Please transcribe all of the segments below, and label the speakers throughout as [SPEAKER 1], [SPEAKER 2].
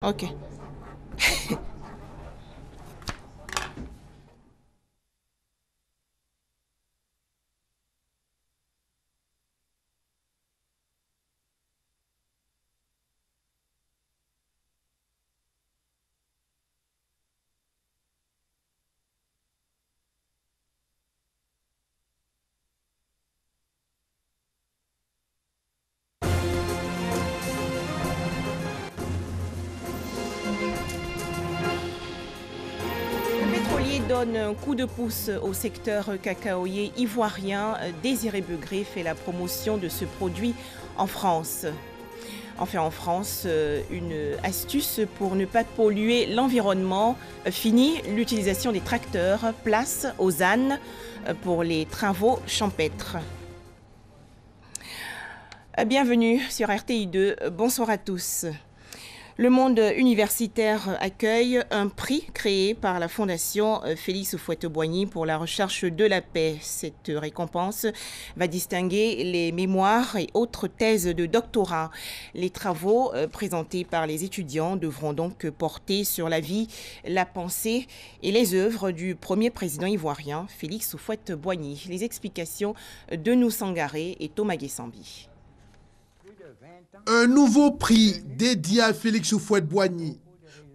[SPEAKER 1] Ok. Donne un coup de pouce au secteur cacaoyer ivoirien. Désiré Begré fait la promotion de ce produit en France. Enfin, en France, une astuce pour ne pas polluer l'environnement. Fini l'utilisation des tracteurs, place aux ânes pour les travaux champêtres. Bienvenue sur RTI2. Bonsoir à tous. Le monde universitaire accueille un prix créé par la Fondation Félix Houphouët-Boigny pour la recherche de la paix. Cette récompense va distinguer les mémoires et autres thèses de doctorat. Les travaux présentés par les étudiants devront donc porter sur la vie, la pensée et les œuvres du premier président ivoirien, Félix Houphouët-Boigny. Les explications de Nou Sangaré et Thomas Guessambi.
[SPEAKER 2] Un nouveau prix dédié à Félix Houphouët-Boigny,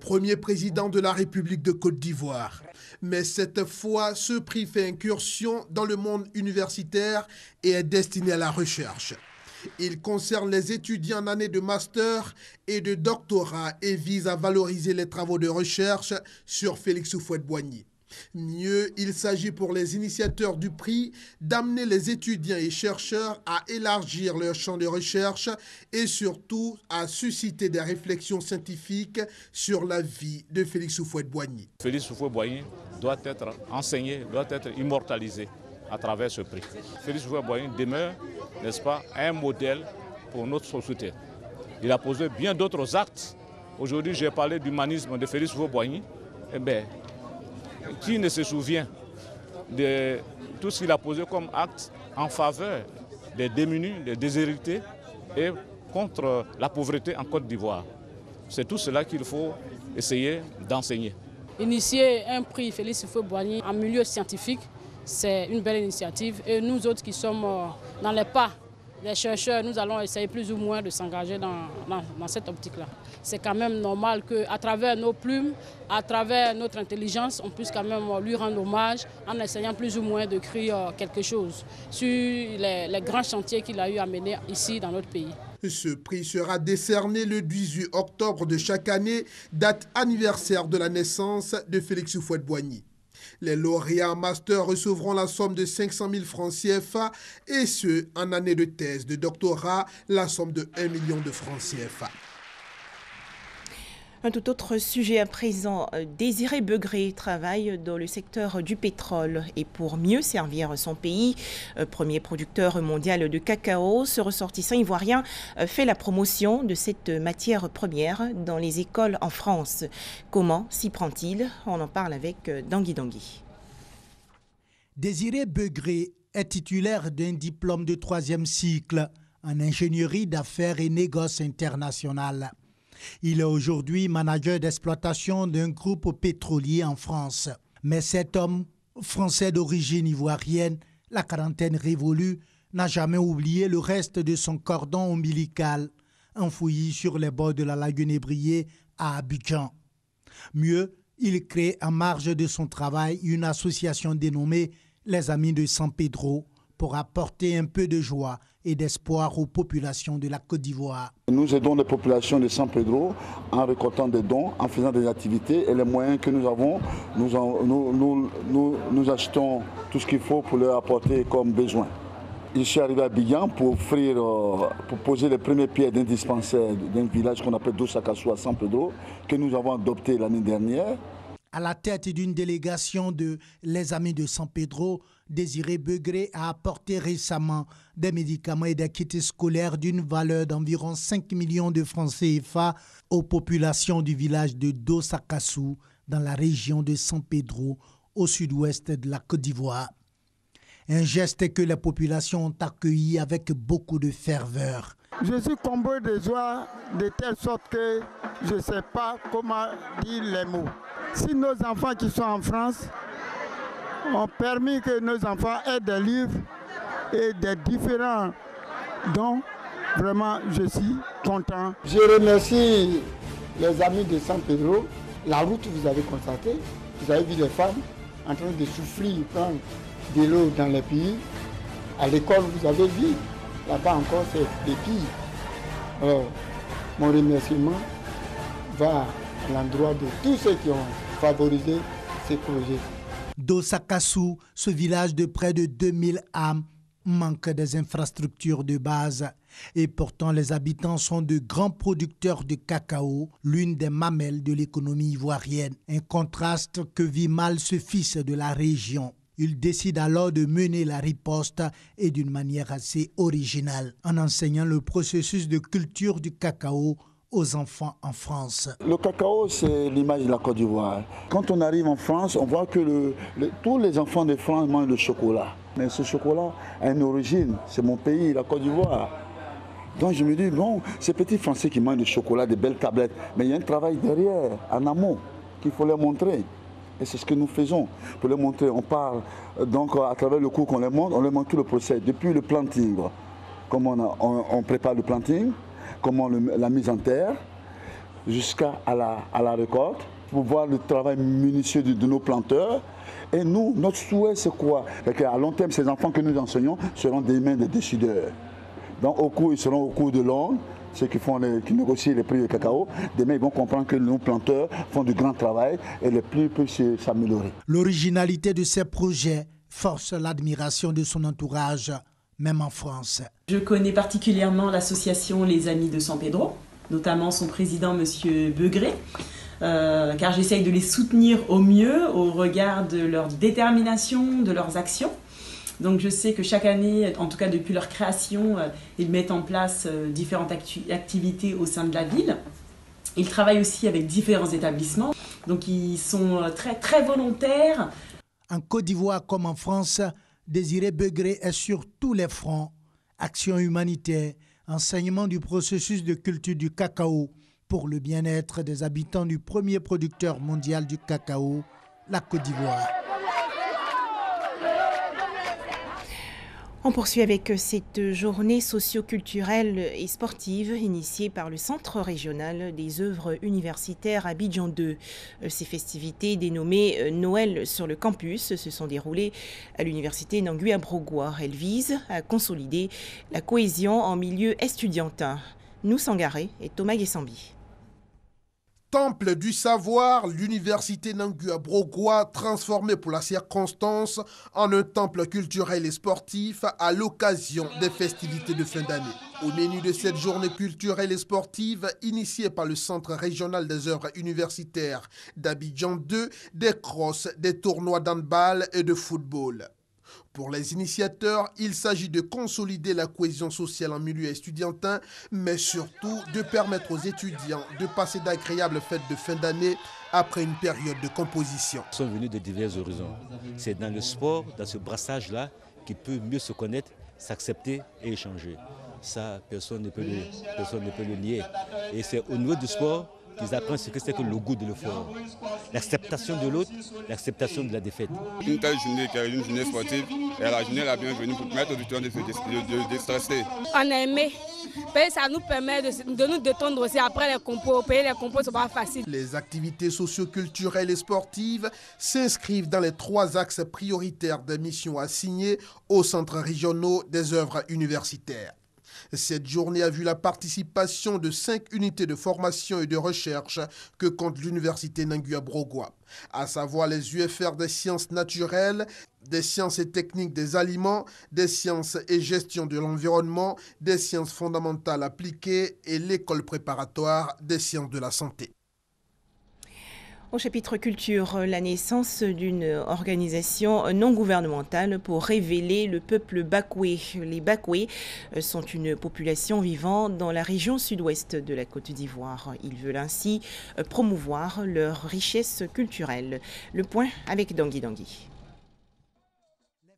[SPEAKER 2] premier président de la République de Côte d'Ivoire. Mais cette fois, ce prix fait incursion dans le monde universitaire et est destiné à la recherche. Il concerne les étudiants en année de master et de doctorat et vise à valoriser les travaux de recherche sur Félix Houphouët-Boigny. Mieux, il s'agit pour les initiateurs du prix d'amener les étudiants et chercheurs à élargir leur champ de recherche et surtout à susciter des réflexions scientifiques sur la vie de Félix Houphouët-Boigny.
[SPEAKER 3] Félix Houphouët-Boigny doit être enseigné, doit être immortalisé à travers ce prix. Félix Houphouët-Boigny demeure, n'est-ce pas, un modèle pour notre société. Il a posé bien d'autres actes. Aujourd'hui, j'ai parlé de l'humanisme de Félix Houphouët-Boigny. Eh bien, qui ne se souvient de tout ce qu'il a posé comme acte en faveur des démunis, des déshérités et contre la pauvreté en Côte d'Ivoire? C'est tout cela qu'il faut essayer d'enseigner.
[SPEAKER 4] Initier un prix Félix Houphouët-Boigny en milieu scientifique, c'est une belle initiative. Et nous autres qui sommes dans les pas des chercheurs, nous allons essayer plus ou moins de s'engager dans cette optique-là. C'est quand même normal qu'à travers nos plumes, à travers notre intelligence, on puisse quand même lui rendre hommage en essayant plus ou moins d'écrire quelque chose sur les grands chantiers qu'il a eu à mener ici dans notre pays.
[SPEAKER 2] Ce prix sera décerné le 18 octobre de chaque année, date anniversaire de la naissance de Félix Houphouët-Boigny. Les lauréats en master recevront la somme de 500 000 francs CFA et ceux en année de thèse de doctorat, la somme de 1 million de francs CFA.
[SPEAKER 1] Un tout autre sujet à présent. Désiré Begré travaille dans le secteur du pétrole et pour mieux servir son pays, premier producteur mondial de cacao, ce ressortissant ivoirien fait la promotion de cette matière première dans les écoles en France. Comment s'y prend-il? On en parle avec Dangui Dangui.
[SPEAKER 5] Désiré Begré est titulaire d'un diplôme de 3e cycle en ingénierie d'affaires et négoces internationales. Il est aujourd'hui manager d'exploitation d'un groupe pétrolier en France. Mais cet homme, français d'origine ivoirienne, la quarantaine révolue, n'a jamais oublié le reste de son cordon ombilical, enfoui sur les bords de la lagune Ébrié à Abidjan. Mieux, il crée en marge de son travail une association dénommée Les Amis de San Pedro pour apporter un peu de joie et d'espoir aux populations de la Côte d'Ivoire.
[SPEAKER 6] Nous aidons les populations de San Pedro en récoltant des dons, en faisant des activités et les moyens que nous avons, nous achetons tout ce qu'il faut pour leur apporter comme besoin. Je suis arrivé à Abidjan pour poser les premières pierres d'un dispensaire d'un village qu'on appelle Dosakassou à San Pedro, que nous avons adopté l'année dernière.
[SPEAKER 5] À la tête d'une délégation de Les Amis de San Pedro, Désiré Begré a apporté récemment des médicaments et des kits scolaires d'une valeur d'environ 5 millions de francs CFA aux populations du village de Dosakassou dans la région de San Pedro, au sud-ouest de la Côte d'Ivoire. Un geste que les populations ont accueilli avec beaucoup de ferveur.
[SPEAKER 7] Je suis comblé de joie de telle sorte que je ne sais pas comment dire les mots. Si nos enfants qui sont en France ont permis que nos enfants aient des livres et des différents dons, vraiment je suis content. Je remercie les amis de San Pedro. La route, vous avez constaté, vous avez vu les femmes en train de souffler, prendre de l'eau dans les pays. À l'école, vous avez vu, là-bas encore, c'est des filles. Alors, mon remerciement va à l'endroit de tous ceux qui ont favorisé ces projets.
[SPEAKER 5] Dosakasu, ce village de près de 2000 âmes, manque des infrastructures de base. Et pourtant, les habitants sont de grands producteurs de cacao, l'une des mamelles de l'économie ivoirienne. Un contraste que vit mal ce fils de la région. Il décide alors de mener la riposte et d'une manière assez originale, en enseignant le processus de culture du cacao aux enfants en France.
[SPEAKER 6] Le cacao, c'est l'image de la Côte d'Ivoire. Quand on arrive en France, on voit que tous les enfants de France mangent le chocolat. Mais ce chocolat a une origine, c'est mon pays, la Côte d'Ivoire. Donc je me dis, bon, ces petits Français qui mangent du chocolat, des belles tablettes, mais il y a un travail derrière, en amont, qu'il faut leur montrer. Et c'est ce que nous faisons pour leur montrer. On parle, donc à travers le cours qu'on leur montre, on leur montre tout le procès, depuis le planting, comment on prépare le planting, comment la mise en terre, jusqu'à la récolte, pour voir le travail minutieux de nos planteurs. Et nous, notre souhait, c'est quoi? À long terme, ces enfants que nous enseignons seront des mains des décideurs. Donc ils seront au cours de l'an, ceux qui négocient les prix du cacao. Demain, ils vont comprendre que nos planteurs font du grand travail et les prix peuvent s'améliorer.
[SPEAKER 5] L'originalité de ces projets force l'admiration de son entourage, même en France.
[SPEAKER 8] Je connais particulièrement l'association Les Amis de San Pedro, notamment son président, M. Begré, car j'essaye de les soutenir au mieux au regard de leur détermination, de leurs actions. Donc je sais que chaque année, en tout cas depuis leur création, ils mettent en place différentes activités au sein de la ville. Ils travaillent aussi avec différents établissements, donc ils sont très, très volontaires.
[SPEAKER 5] En Côte d'Ivoire comme en France, Désiré Begré est sur tous les fronts. Action humanitaire, enseignement du processus de culture du cacao pour le bien-être des habitants du premier producteur mondial du cacao, la Côte d'Ivoire.
[SPEAKER 1] On poursuit avec cette journée socio-culturelle et sportive initiée par le Centre régional des œuvres universitaires Abidjan 2. Ces festivités dénommées Noël sur le campus se sont déroulées à l'université Nangui-Abrogwa. Elles visent à consolider la cohésion en milieu estudiantin. Nous Sangaré et Thomas Guessambi.
[SPEAKER 2] Temple du savoir, l'université Nangui-Abrogwa, transformée pour la circonstance en un temple culturel et sportif à l'occasion des festivités de fin d'année. Au menu de cette journée culturelle et sportive, initiée par le Centre régional des œuvres universitaires d'Abidjan 2, des crosses, des tournois d'handball et de football. Pour les initiateurs, il s'agit de consolider la cohésion sociale en milieu estudiantin, mais surtout de permettre aux étudiants de passer d'agréables fêtes de fin d'année après une période de composition.
[SPEAKER 9] Ils sont venus de divers horizons. C'est dans le sport, dans ce brassage-là, qu'ils peuvent mieux se connaître, s'accepter et échanger. Ça, personne ne peut le nier. Et c'est au niveau du sport qu'ils apprennent ce que c'est que le goût de l'effort. L'acceptation de l'autre, l'acceptation de la défaite.
[SPEAKER 10] Une telle journée qui est une journée sportive, et la journée est la bienvenue pour permettre aux étudiants de se déstresser.
[SPEAKER 11] On a aimé. Ça nous permet de nous détendre aussi après les compos. Payer les compos, ce n'est pas facile.
[SPEAKER 2] Les activités socio-culturelles et sportives s'inscrivent dans les 3 axes prioritaires des missions assignées aux centres régionaux des œuvres universitaires. Cette journée a vu la participation de 5 unités de formation et de recherche que compte l'université Nangui-Abrogwa, à savoir les UFR des sciences naturelles, des sciences et techniques des aliments, des sciences et gestion de l'environnement, des sciences fondamentales appliquées et l'école préparatoire des sciences de la santé.
[SPEAKER 1] Au chapitre culture, la naissance d'une organisation non gouvernementale pour révéler le peuple Bakwe. Les Bakwe sont une population vivant dans la région sud-ouest de la Côte d'Ivoire. Ils veulent ainsi promouvoir leur richesse culturelle. Le point avec Dangui Dangui.
[SPEAKER 5] Les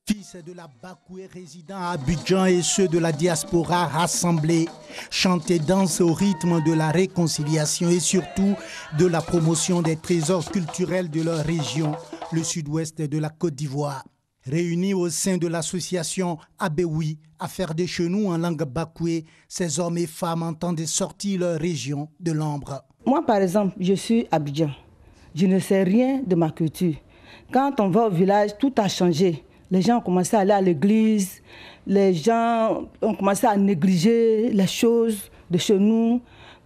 [SPEAKER 5] filles et Fils de la Bakoué résidant à Abidjan et ceux de la diaspora rassemblés, chantent et dansent au rythme de la réconciliation et surtout de la promotion des trésors culturels de leur région, le sud-ouest de la Côte d'Ivoire. Réunis au sein de l'association Abeoui, Affaires des Chenous en langue bakoué, ces hommes et femmes entendent sortir leur région de l'ombre.
[SPEAKER 12] Moi, par exemple, je suis Abidjan. Je ne sais rien de ma culture. Quand on va au village, tout a changé. Les gens ont commencé à aller à l'église, les gens ont commencé à négliger les choses de chez nous.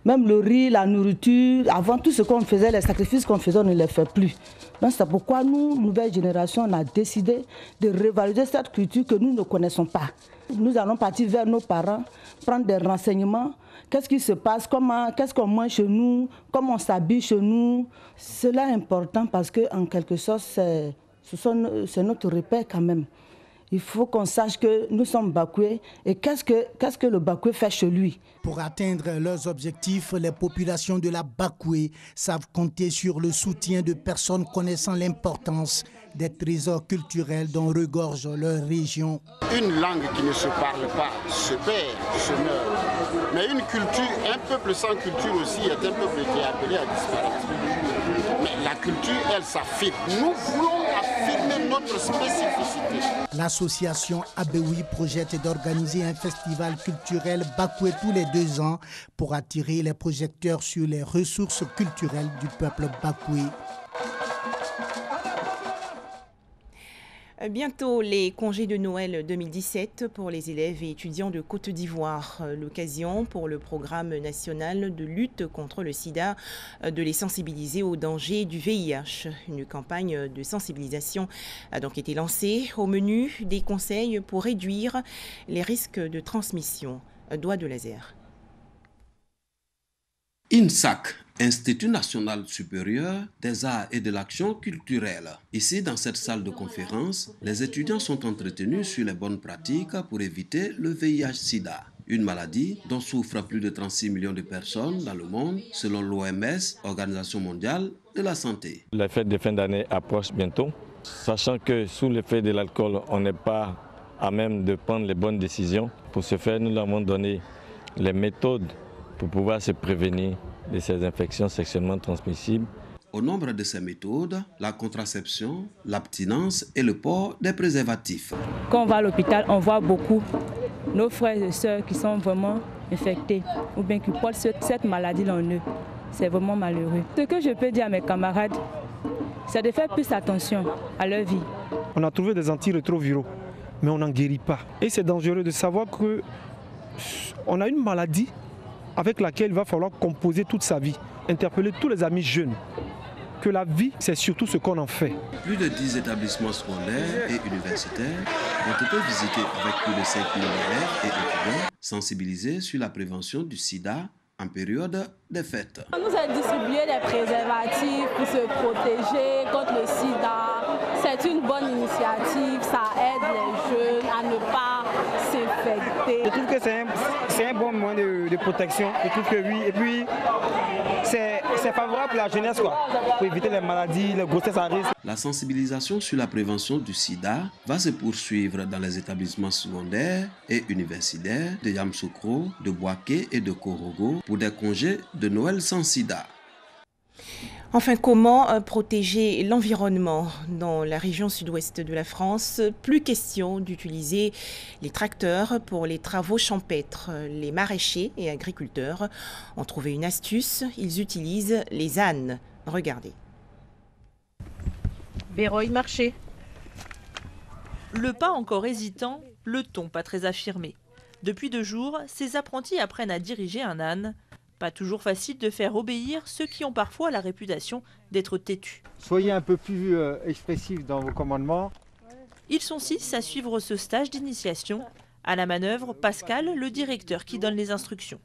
[SPEAKER 12] Même le riz, la nourriture, avant tout ce qu'on faisait, les sacrifices qu'on faisait, on ne les fait plus. Donc c'est pourquoi nous, nouvelle génération, on a décidé de revaloriser cette culture que nous ne connaissons pas. Nous allons partir vers nos parents, prendre des renseignements. Qu'est-ce qui se passe, qu'est-ce qu'on mange chez nous, comment on s'habille chez nous. Cela est important parce qu'en quelque sorte, c'est notre repère quand même. Il faut qu'on sache que nous sommes bakoués et qu'est-ce que le bakoué fait chez lui.
[SPEAKER 5] Pour atteindre leurs objectifs, les populations de la Bakoué savent compter sur le soutien de personnes connaissant l'importance des trésors culturels dont regorge leur région.
[SPEAKER 13] Une langue qui ne se parle pas se perd, se meurt. Mais une culture, un peuple sans culture aussi est un peuple qui est appelé à disparaître. Mais la culture, elle s'affirme. Nous voulons affirmer notre spécificité.
[SPEAKER 5] L'association Abeoui projette d'organiser un festival culturel bakoué tous les 2 ans pour attirer les projecteurs sur les ressources culturelles du peuple bakoué.
[SPEAKER 1] Bientôt les congés de Noël 2017 pour les élèves et étudiants de Côte d'Ivoire. L'occasion pour le programme national de lutte contre le sida de les sensibiliser aux dangers du VIH. Une campagne de sensibilisation a donc été lancée. Au menu, des conseils pour réduire les risques de transmission. Doigt de laser.
[SPEAKER 14] INSAC, Institut national supérieur des arts et de l'action culturelle. Ici, dans cette salle de conférence, les étudiants sont entretenus sur les bonnes pratiques pour éviter le VIH-Sida, une maladie dont souffrent plus de 36 millions de personnes dans le monde, selon l'OMS, Organisation mondiale de la santé.
[SPEAKER 15] Les fêtes de fin d'année approchent bientôt, sachant que sous l'effet de l'alcool, on n'est pas à même de prendre les bonnes décisions. Pour ce faire, nous leur avons donné les méthodes pour pouvoir se prévenir de ces infections sexuellement transmissibles.
[SPEAKER 14] Au nombre de ces méthodes, la contraception, l'abstinence et le port des préservatifs.
[SPEAKER 16] Quand on va à l'hôpital, on voit beaucoup nos frères et sœurs qui sont vraiment infectés ou bien qui portent cette maladie en eux. C'est vraiment malheureux. Ce que je peux dire à mes camarades, c'est de faire plus attention à leur vie.
[SPEAKER 17] On a trouvé des antirétroviraux, mais on n'en guérit pas. Et c'est dangereux de savoir qu'on a une maladie avec laquelle il va falloir composer toute sa vie, interpeller tous les amis jeunes, que la vie, c'est surtout ce qu'on en fait.
[SPEAKER 14] Plus de 10 établissements scolaires et universitaires ont été visités avec plus de 5 000 élèves et étudiants, sensibilisés sur la prévention du sida en période des fêtes.
[SPEAKER 18] On nous a distribué des préservatifs pour se protéger contre le sida. C'est une bonne initiative, ça aide les jeunes à ne pas s'infecter.
[SPEAKER 17] Je trouve que c'est un bon moyen de protection. Je trouve que oui. Et puis, c'est favorable pour la jeunesse, quoi, pour éviter les maladies, les grossesses à risque.
[SPEAKER 14] La sensibilisation sur la prévention du sida va se poursuivre dans les établissements secondaires et universitaires de Yamoussoukro, de Bouaké et de Korogo pour des congés de Noël sans sida.
[SPEAKER 1] Enfin, comment protéger l'environnement dans la région sud-ouest de la France? Plus question d'utiliser les tracteurs pour les travaux champêtres. Les maraîchers et agriculteurs ont trouvé une astuce. Ils utilisent les ânes. Regardez.
[SPEAKER 19] Béroy Marché. Le pas encore hésitant, le ton pas très affirmé. Depuis 2 jours, ces apprentis apprennent à diriger un âne. Pas toujours facile de faire obéir ceux qui ont parfois la réputation d'être têtus.
[SPEAKER 20] Soyez un peu plus expressifs dans vos commandements.
[SPEAKER 19] Ils sont 6 à suivre ce stage d'initiation. À la manœuvre, Pascal, le directeur qui donne les instructions.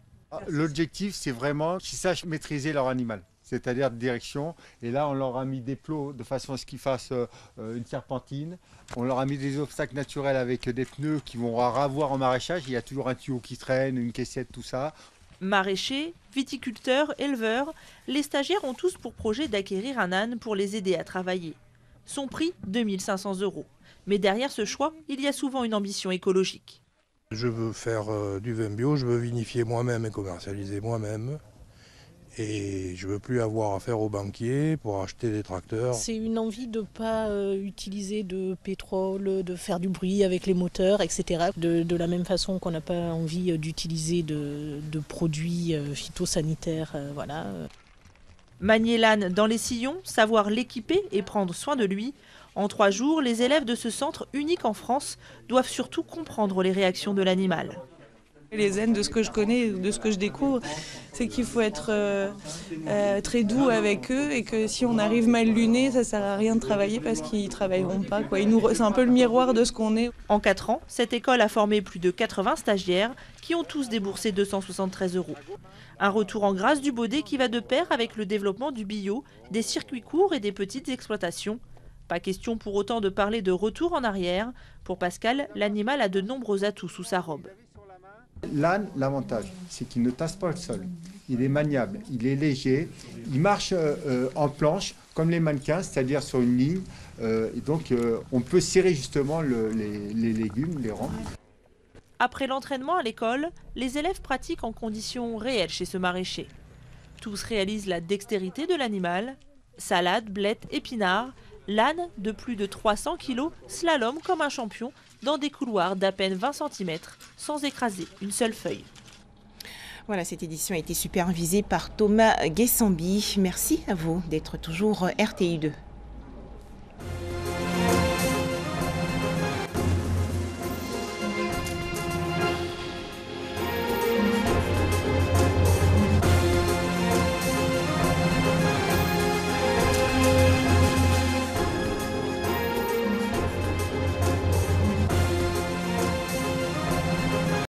[SPEAKER 20] L'objectif, c'est vraiment qu'ils sachent maîtriser leur animal, c'est-à-dire de direction. Et là, on leur a mis des plots de façon à ce qu'ils fassent une serpentine. On leur a mis des obstacles naturels avec des pneus qui vont avoir en maraîchage. Il y a toujours un tuyau qui traîne, une caissette, tout ça.
[SPEAKER 19] Maraîchers, viticulteurs, éleveurs, les stagiaires ont tous pour projet d'acquérir un âne pour les aider à travailler. Son prix, 2 500 €. Mais derrière ce choix, il y a souvent une ambition écologique.
[SPEAKER 21] Je veux faire du vin bio, je veux vinifier moi-même et commercialiser moi-même. Et je ne veux plus avoir affaire aux banquiers pour acheter des tracteurs.
[SPEAKER 22] C'est une envie de ne pas utiliser de pétrole, de faire du bruit avec les moteurs, etc. De la même façon qu'on n'a pas envie d'utiliser de produits phytosanitaires. Voilà.
[SPEAKER 19] Manier l'âne dans les sillons, savoir l'équiper et prendre soin de lui. En 3 jours, les élèves de ce centre unique en France doivent surtout comprendre les réactions de l'animal.
[SPEAKER 23] Les ânes, de ce que je connais, de ce que je découvre, c'est qu'il faut être très doux avec eux et que si on arrive mal luné, ça ne sert à rien de travailler parce qu'ils ne travailleront pas. C'est un peu le miroir de ce qu'on est.
[SPEAKER 19] En 4 ans, cette école a formé plus de 80 stagiaires qui ont tous déboursé 273 €. Un retour en grâce du Baudet qui va de pair avec le développement du bio, des circuits courts et des petites exploitations. Pas question pour autant de parler de retour en arrière. Pour Pascal, l'animal a de nombreux atouts sous sa robe.
[SPEAKER 20] L'âne, l'avantage, c'est qu'il ne tasse pas le sol. Il est maniable, il est léger, il marche en planche comme les mannequins, c'est-à-dire sur une ligne. Et donc on peut serrer justement les légumes, les rangs.
[SPEAKER 19] Après l'entraînement à l'école, les élèves pratiquent en conditions réelles chez ce maraîcher. Tous réalisent la dextérité de l'animal. Salade, blettes, épinards. L'âne, de plus de 300 kg, slalom comme un champion dans des couloirs d'à peine 20 cm, sans écraser une seule feuille.
[SPEAKER 1] Voilà, cette édition a été supervisée par Thomas Guessambi. Merci à vous d'être toujours RTI2.